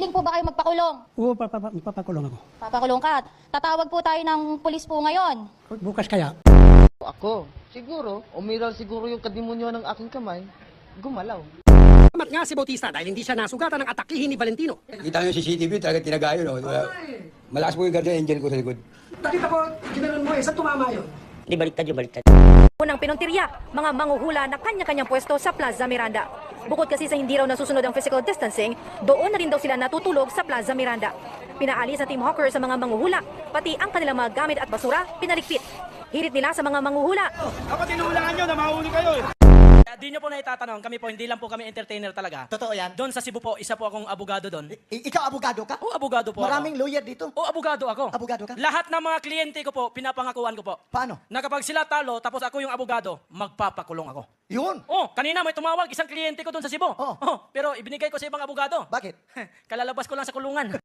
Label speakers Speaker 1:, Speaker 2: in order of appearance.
Speaker 1: Willing po ba kayo magpakulong?
Speaker 2: Oo, papakulong ako.
Speaker 1: Papakulong ka. Tatawag po tayo ng pulis po ngayon.
Speaker 2: Bukas kaya.
Speaker 3: Ako, siguro, umiral siguro yung kadimonyo ng aking kamay, gumalaw.
Speaker 2: Salamat nga si Bautista dahil hindi siya nasugatan ng atakihin ni Valentino.
Speaker 4: Kita nyo yung CCTV, talaga tinagayo, no? Malakas po yung guardian angel ko sa likod.
Speaker 2: Nakita ko, ginanon mo eh, saan tumama yun?
Speaker 5: Di baliktad yung baliktad.
Speaker 6: Unang pinuntirya, mga manguhula na kanya-kanyang pwesto sa Plaza Miranda. Bukod kasi sa hindi raw nasusunod ang physical distancing, doon na rin daw sila natutulog sa Plaza Miranda. Pinaalis sa Team Hawker sa mga manguhula, pati ang kanilang mga gamit at basura pinaligpit. Hirit nila sa mga manguhula.
Speaker 7: Dapat tinuhulaan nyo na mahuli kayo eh. Di nyo po na itatanong, kami po, hindi lang po kami entertainer talaga.
Speaker 8: Totoo yan?
Speaker 7: Doon sa Cebu po, isa po akong abogado doon.
Speaker 8: Ikaw abogado ka?
Speaker 7: O, abogado po
Speaker 8: Maraming
Speaker 7: ako.
Speaker 8: lawyer dito.
Speaker 7: O, abogado ako.
Speaker 8: Abogado ka?
Speaker 7: Lahat ng mga kliyente ko po, pinapangakuan ko po.
Speaker 8: Paano?
Speaker 7: Na kapag sila talo, tapos ako yung abogado, magpapakulong ako.
Speaker 8: Yun.
Speaker 7: Oh, kanina may tumawag, isang kliyente ko doon sa Cebu.
Speaker 8: Oh.
Speaker 7: Pero ibinigay ko sa ibang abogado.
Speaker 8: Bakit?
Speaker 7: Kalalabas ko lang sa kulungan.